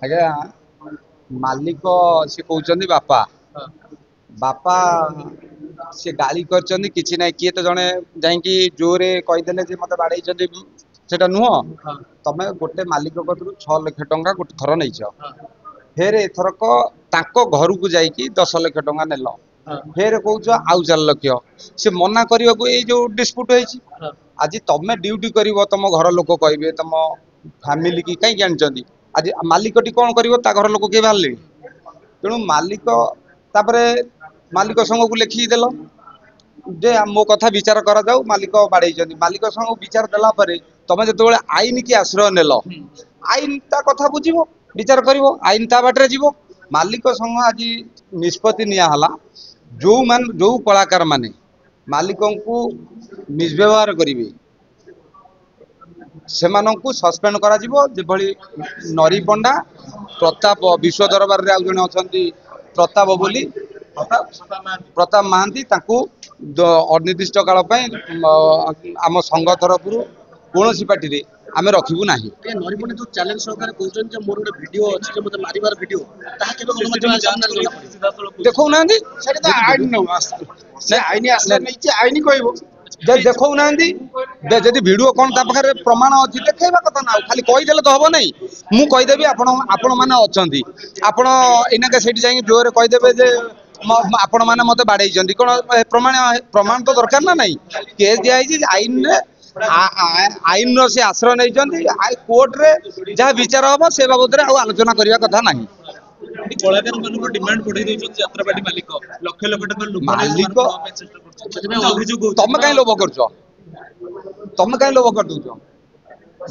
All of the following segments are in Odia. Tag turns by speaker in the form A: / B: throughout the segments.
A: ଆଜ୍ଞା ମାଲିକ ସେ କହୁଛନ୍ତି ବାପା ବାପା ସେ ଗାଳି କରିଛନ୍ତି କିଛି ନାହିଁ। କିଏ ତ ଜଣେ ଯାଇକି ଜୋରେ କହିଦେଲେ ଯେ ମତେ ବାଡେଇଛନ୍ତି, ସେଟା ନୁହଁ। ତମେ ଗୋଟେ ମାଲିକ କତରୁ 6 ଲକ୍ଷ ଟଙ୍କା ଗୋଟେ ଥର ନେଇଛ, ଫେର ଏଥରକ ତାଙ୍କ ଘରକୁ ଯାଇକି 10 ଲକ୍ଷ ଟଙ୍କା ନେଲ, ଫେର କହୁଛ ଆଉ 4 ଲକ୍ଷ। ସେ ମନା କରିବାକୁ ଏଇ ଯୋଉ ଡିସ୍ପ୍ୟୁଟ ହେଇଛି। ଆଜି ତମେ ଡ୍ୟୁଟି କରିବ, ତମ ଘର ଲୋକ କହିବେ, ତମ ଫ୍ୟାମିଲି କି କାହିଁକି ଆଣିଛନ୍ତି। ଆଜି ମାଲିକଟି କଣ କରିବ, ତା ଘର ଲୋକ କିଏ ବାହାରିଲେ। ତେଣୁ ମାଲିକ ତାପରେ ମାଲିକ ସଂଘକୁ ଲେଖିକି ଦେଲ ଯେ ମୋ କଥା ବିଚାର କରାଯାଉ, ମାଲିକ ବାଡେଇଛନ୍ତି। ମାଲିକ ସଂଘକୁ ବିଚାର ଦେଲା ପରେ ତମେ ଯେତେବେଳେ ଆଇନ କି ଆଶ୍ରୟ ନେଲ, ଆଇନ ତା କଥା ବୁଝିବ, ବିଚାର କରିବ, ଆଇନ ତା ବାଟରେ ଯିବ। ମାଲିକ ସଂଘ ଆଜି ନିଷ୍ପତ୍ତି ନିଆ ହେଲା, ଯୋଉ କଳାକାର ମାନେ ମାଲିକଙ୍କୁ ମିସବ୍ୟବହାର କରିବେ ସେମାନଙ୍କୁ ସସ୍ପେଣ୍ଡ କରାଯିବ। ଯେଭଳି ନରି ପଣ୍ଡା, ପ୍ରତାପ ବିଶ୍ୱ ଦରବାରରେ ଆଉ ଜଣେ ଅଛନ୍ତି ପ୍ରତାପ ବୋଲି, ପ୍ରତାପ ମହାନ୍ତି, ତାଙ୍କୁ ଅନିର୍ଦ୍ଦିଷ୍ଟ କାଳ ପାଇଁ ଆମ ସଂଘ ତରଫରୁ କୌଣସି ପାର୍ଟିରେ ଆମେ ରଖିବୁ ନାହିଁ।
B: ନରିପଣ୍ଡା ଯୋଉ ଚ୍ୟାଲେଞ୍ଜ ସହକାରେ କହୁଛନ୍ତି ଯେ ମୋର ଗୋଟେ ଭିଡିଓ ଅଛି ଯେ ମତେ ମାରିବାର ଭିଡିଓ, ତାହା କେବେ ଗଣମାଧ୍ୟମ ସାମ୍ନାରେ ଗଲା
A: ଦେଖଉନାହାନ୍ତି,
B: ଆଇନ କହିବ
A: ଦେଖଉନାହାନ୍ତି। ଯଦି ଭିଡିଓ କଣ ତା ପାଖରେ ପ୍ରମାଣ ଅଛି ଦେଖେଇବା କଥା ନା, ଆଉ ଖାଲି କହିଦେଲେ ତ ହବ ନାହିଁ। ମୁଁ କହିଦେବି, ଆପଣ ମାନେ ଅଛନ୍ତି, ଆପଣ ଏଇନାକେ ସେଇଠି ଯାଇକି ଜୋରରେ କହିଦେବେ ଯେ ଆପଣ ମାନେ ମତେ ବାଡେଇଛନ୍ତି, କଣ ପ୍ରମାଣ ତ ଦରକାର ନା ନାହିଁ। କେସ୍ ଦିଆହେଇଛି ଆଇନରେ, ଆଇନର ସେ ଆଶ୍ରୟ ନେଇଛନ୍ତି। କୋର୍ଟରେ ଯାହା ବିଚାର ହବ ସେ ବାବଦରେ ଆଉ ଆଲୋଚନା କରିବା କଥା ନାହିଁ।
B: କଳାକାର ମାନଙ୍କ ଡିମାଣ୍ଡ ବଢେଇ ଦେଇଛନ୍ତି ଯାତ୍ରାପାର୍ଟି ମାଲିକ, ଲକ୍ଷ ଲକ୍ଷ ଟଙ୍କା
A: ମାଲିକ ତମେ କାହିଁ ଲୋଭ କରୁଛ, ତମେ କାହିଁ ଲୋଭ କରିଦଉଛ।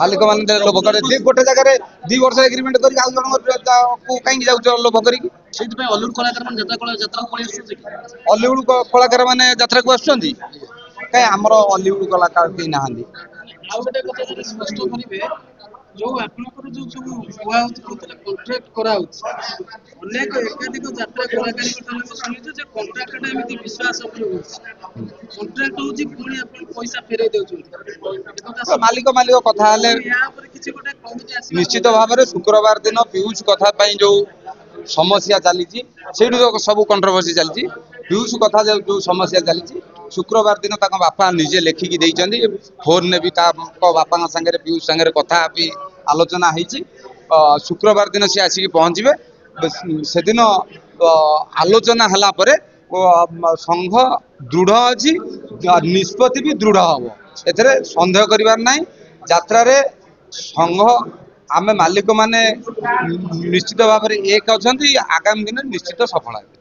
A: ମାଲିକ ମାନେ ଲୋଭ କରେ, ଗୋଟେ ଜାଗାରେ 2 ବର୍ଷ ଏଗ୍ରିମେଣ୍ଟ କରିକି ଆଉ ଜଣଙ୍କ କାହିଁକି ଯାଉଛ ଲୋଭ କରିକି।
B: ସେଇଥିପାଇଁ ଅଲିଉଡ କଳାକାର ମାନେ ଯାତ୍ରାକୁ ପଳେଇ ଆସୁଛନ୍ତି।
A: ଅଲିଉଡ କଳାକାର ମାନେ ଯାତ୍ରାକୁ ଆସୁଛନ୍ତି, କାହିଁ ଆମର ଅଲିଉଡ କଳାକାର କେହି ନାହାନ୍ତି।
B: ଆଉ ଗୋଟେ କଥା ଯଦି ସ୍ପଷ୍ଟ କରିବେ, ଯୋଉ ଆପଣଙ୍କର ଯୋଉ ସବୁ କୁହାହଉଛି ଯୋଉଥିରେ କଣ୍ଟ୍ରାକ୍ଟ କରାହଉଛି, ଅନେକ ଏକାଧିକ ଯାତ୍ରା କଳାକାରଙ୍କ ଠାରୁ ଆମେ ଶୁଣିଛୁ ଯେ କଣ୍ଟ୍ରାକ୍ଟଟା ଏମିତି ବିଶ୍ୱାସ ଉପରେ ହଉଛି, କଣ୍ଟ୍ରାକ୍ଟ ହଉଛି ପୁଣି ଆପଣ ପଇସା ଫେରେଇ ଦଉଛନ୍ତି।
A: ମାଲିକ କଥା ହେଲେ
B: ୟା ଉପରେ କିଛି ଗୋଟେ କମିଟି ଆସିବା
A: ନିଶ୍ଚିତ ଭାବରେ ଶୁକ୍ରବାର ଦିନ ପିୟୁଷ କଥା ପାଇଁ ଯୋଉ ସମସ୍ୟା ଚାଲିଛି, ସେଇଠୁ ସବୁ କଣ୍ଟ୍ରୋଭର୍ସି ଚାଲିଛି। ପିୟୁଷ କଥା ଯୋଉ ସମସ୍ୟା ଚାଲିଛି, ଶୁକ୍ରବାର ଦିନ ତାଙ୍କ ବାପା ନିଜେ ଲେଖିକି ଦେଇଛନ୍ତି। ଫୋନରେ ବି ତାଙ୍କ ବାପାଙ୍କ ସାଙ୍ଗରେ ପିୟୁଷ ସାଙ୍ଗରେ କଥା ବି ଆଲୋଚନା ହେଇଛି। ଶୁକ୍ରବାର ଦିନ ସିଏ ଆସିକି ପହଞ୍ଚିବେ। ସେଦିନ ଆଲୋଚନା ହେଲା ପରେ ସଂଘ ଦୃଢ ଅଛି, ନିଷ୍ପତ୍ତି ବି ଦୃଢ ହବ, ଏଥିରେ ସନ୍ଦେହ କରିବାର ନାହିଁ। ଯାତ୍ରାରେ ସଂଘ ଆମେ ମାଲିକ ମାନେ ନିଶ୍ଚିତ ଭାବରେ ଏକ ଅଛନ୍ତି, ଆଗାମୀ ଦିନରେ ନିଶ୍ଚିତ ସଫଳ ହେବେ।